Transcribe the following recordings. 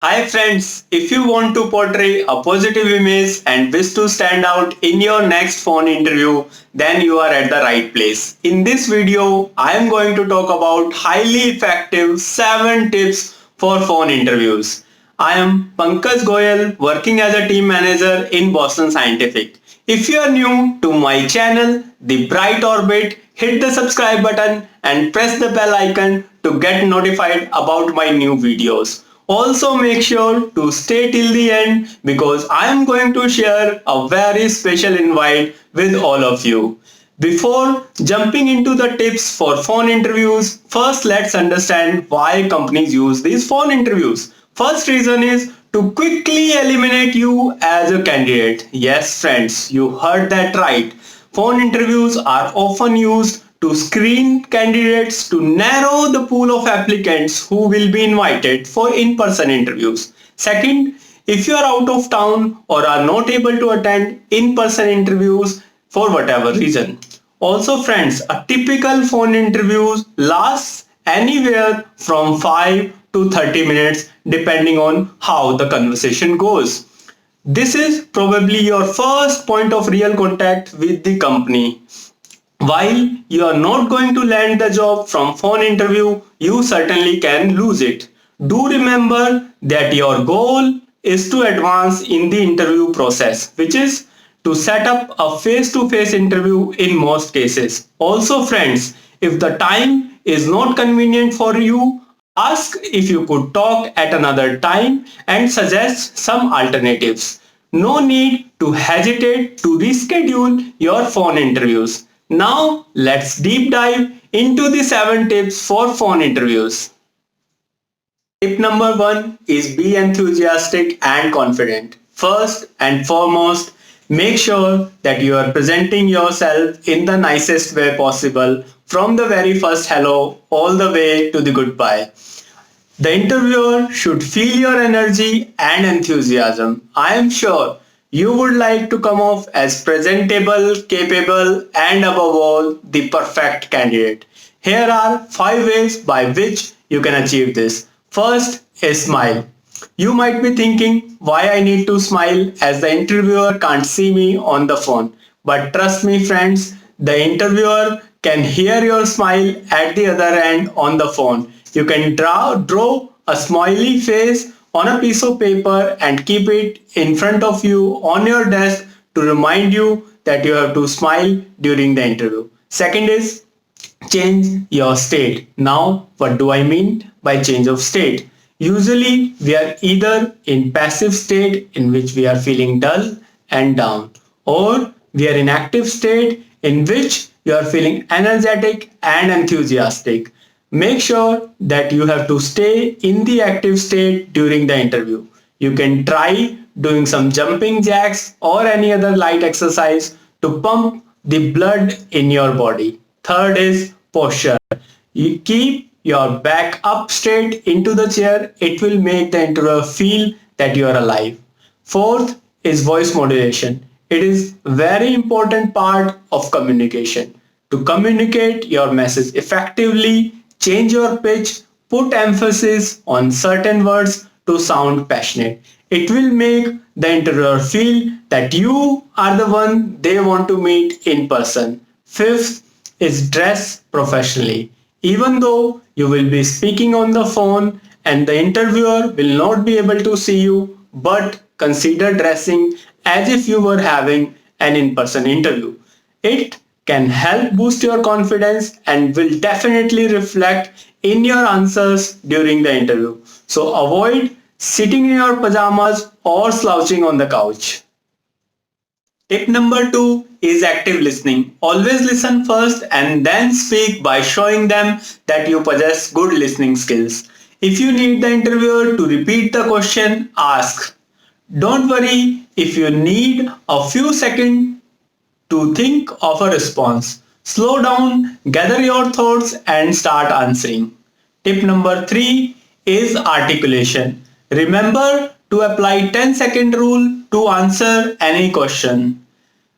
Hi friends, if you want to portray a positive image and wish to stand out in your next phone interview, then you are at the right place. In this video, I am going to talk about highly effective 7 tips for phone interviews. I am Pankaj Goyal, working as a team manager in Boston Scientific. If you are new to my channel, The Bright Orbit, hit the subscribe button and press the bell icon to get notified about my new videos. Also make sure to stay till the end because I am going to share a very special invite with all of you. Before jumping into the tips for phone interviews, first let's understand why companies use these phone interviews. First reason is to quickly eliminate you as a candidate. Yes, friends, you heard that right. Phone interviews are often used to screen candidates to narrow the pool of applicants who will be invited for in-person interviews. Second, if you are out of town or are not able to attend in-person interviews for whatever reason. Also friends, a typical phone interview lasts anywhere from 5 to 30 minutes depending on how the conversation goes. This is probably your first point of real contact with the company. While you are not going to land the job from phone interview, you certainly can lose it. Do remember that your goal is to advance in the interview process, which is to set up a face-to-face interview in most cases. Also friends, if the time is not convenient for you, ask if you could talk at another time and suggest some alternatives. No need to hesitate to reschedule your phone interviews. Now let's deep dive into the 7 tips for phone interviews. Tip number 1 is be enthusiastic and confident. First and foremost, make sure that you are presenting yourself in the nicest way possible from the very first hello all the way to the goodbye. The interviewer should feel your energy and enthusiasm. I am sure you would like to come off as presentable, capable, and above all, the perfect candidate. Here are 5 ways by which you can achieve this. First is smile. You might be thinking why I need to smile as the interviewer can't see me on the phone. But trust me friends, the interviewer can hear your smile at the other end on the phone. You can draw a smiley face on a piece of paper and keep it in front of you on your desk to remind you that you have to smile during the interview. Second is change your state. Now, what do I mean by change of state? Usually, we are either in passive state in which we are feeling dull and down, or we are in active state in which you are feeling energetic and enthusiastic. Make sure that you have to stay in the active state during the interview. You can try doing some jumping jacks or any other light exercise to pump the blood in your body. Third is posture. You keep your back up straight into the chair. It will make the interviewer feel that you are alive. Fourth is voice modulation. It is very important part of communication. To communicate your message effectively, change your pitch, put emphasis on certain words to sound passionate. It will make the interviewer feel that you are the one they want to meet in person. Fifth is dress professionally. Even though you will be speaking on the phone and the interviewer will not be able to see you, but consider dressing as if you were having an in-person interview. It can help boost your confidence and will definitely reflect in your answers during the interview. So avoid sitting in your pajamas or slouching on the couch. Tip number 2 is active listening. Always listen first and then speak by showing them that you possess good listening skills. If you need the interviewer to repeat the question, ask. Don't worry if you need a few seconds to think of a response. Slow down, gather your thoughts and start answering. Tip number 3 is articulation. Remember to apply 10-second rule to answer any question.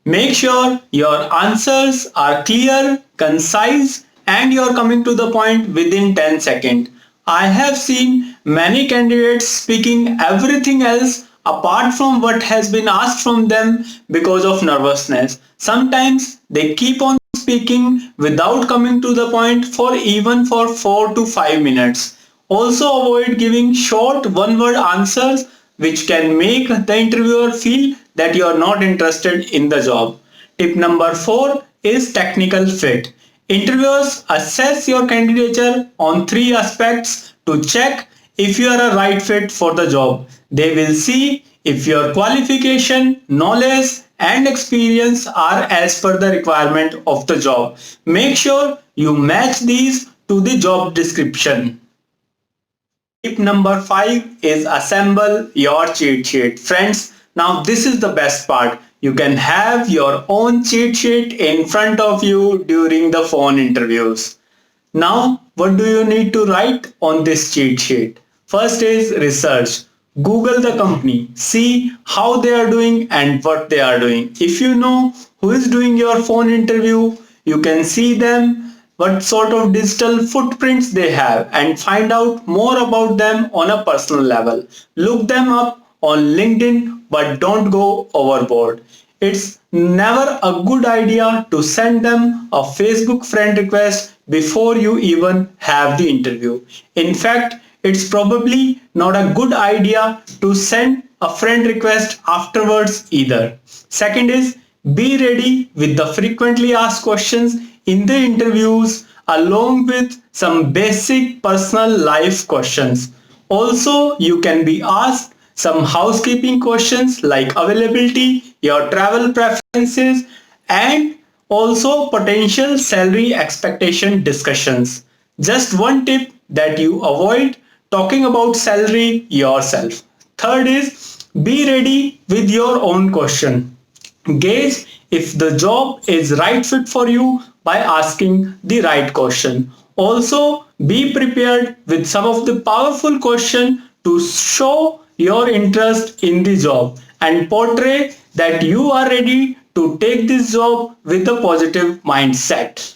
Make sure your answers are clear, concise and you are coming to the point within 10 seconds. I have seen many candidates speaking everything else apart from what has been asked from them because of nervousness. Sometimes they keep on speaking without coming to the point for even for 4 to 5 minutes. Also avoid giving short one word answers which can make the interviewer feel that you are not interested in the job. Tip number 4 is technical fit. Interviewers assess your candidature on three aspects to check if you are a right fit for the job. They will see if your qualification, knowledge and experience are as per the requirement of the job. Make sure you match these to the job description. Tip number 5 is assemble your cheat sheet. Friends, now this is the best part. You can have your own cheat sheet in front of you during the phone interviews. Now, what do you need to write on this cheat sheet? First is research. Google the company, see how they are doing and what they are doing. If you know who is doing your phone interview, you can see them, what sort of digital footprints they have, and find out more about them on a personal level. Look them up on LinkedIn, but don't go overboard. It's never a good idea to send them a Facebook friend request before you even have the interview. In fact, it's probably not a good idea to send a friend request afterwards either. Second is be ready with the frequently asked questions in the interviews along with some basic personal life questions. Also, you can be asked some housekeeping questions like availability, your travel preferences, and also potential salary expectation discussions. Just one tip that you avoid talking about salary yourself. Third is be ready with your own question. Gauge if the job is right fit for you by asking the right question. Also, be prepared with some of the powerful questions to show your interest in the job and portray that you are ready to take this job with a positive mindset.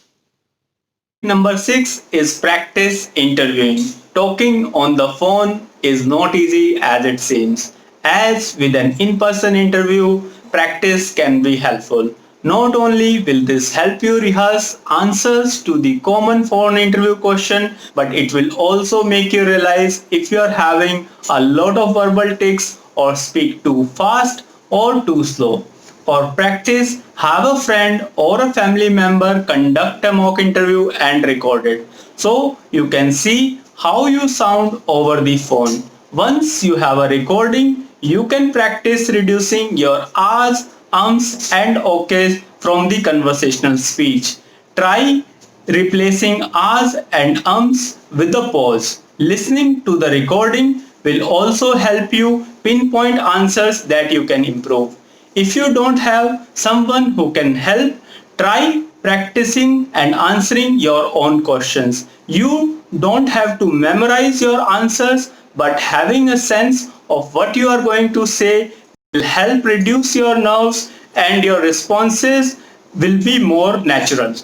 Number 6 is practice interviewing. Talking on the phone is not easy as it seems. As with an in-person interview, practice can be helpful. Not only will this help you rehearse answers to the common phone interview question, but it will also make you realize if you are having a lot of verbal tics or speak too fast or too slow. For practice, have a friend or a family member conduct a mock interview and record it so you can see how you sound over the phone. Once you have a recording, you can practice reducing your ahs, ums and okays from the conversational speech. Try replacing ahs and ums with a pause. Listening to the recording will also help you pinpoint answers that you can improve. If you don't have someone who can help, try practicing and answering your own questions. You don't have to memorize your answers, but having a sense of what you are going to say will help reduce your nerves and your responses will be more natural.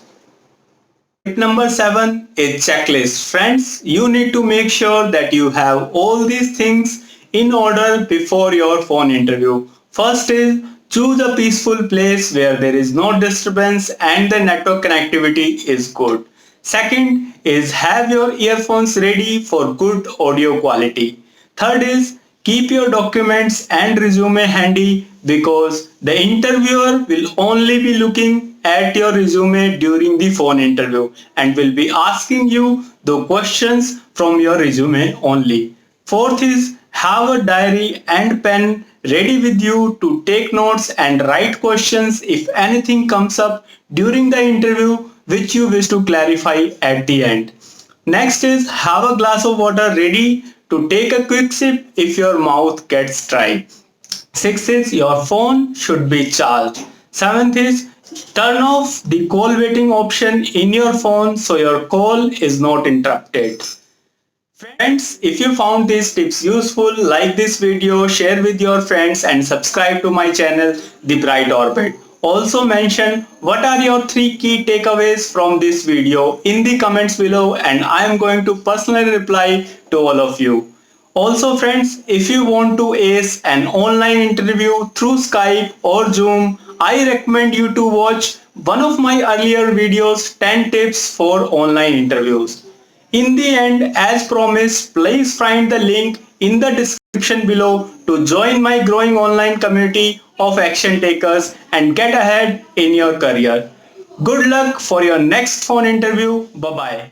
Tip number 7 is checklist. Friends, you need to make sure that you have all these things in order before your phone interview. First is choose a peaceful place where there is no disturbance and the network connectivity is good. Second is have your earphones ready for good audio quality. Third is keep your documents and resume handy because the interviewer will only be looking at your resume during the phone interview and will be asking you the questions from your resume only. Fourth is have a diary and pen ready with you to take notes and write questions if anything comes up during the interview which you wish to clarify at the end. Next is have a glass of water ready to take a quick sip if your mouth gets dry. Sixth is your phone should be charged. Seventh is turn off the call waiting option in your phone so your call is not interrupted. Friends, if you found these tips useful, like this video, share with your friends and subscribe to my channel, The Bright Orbit. Also mention what are your 3 key takeaways from this video in the comments below, and I am going to personally reply to all of you. Also friends, if you want to ace an online interview through Skype or Zoom, I recommend you to watch one of my earlier videos, 10 tips for online interviews. In the end, as promised, please find the link in the description below to join my growing online community of action takers and get ahead in your career. Good luck for your next phone interview. Bye bye.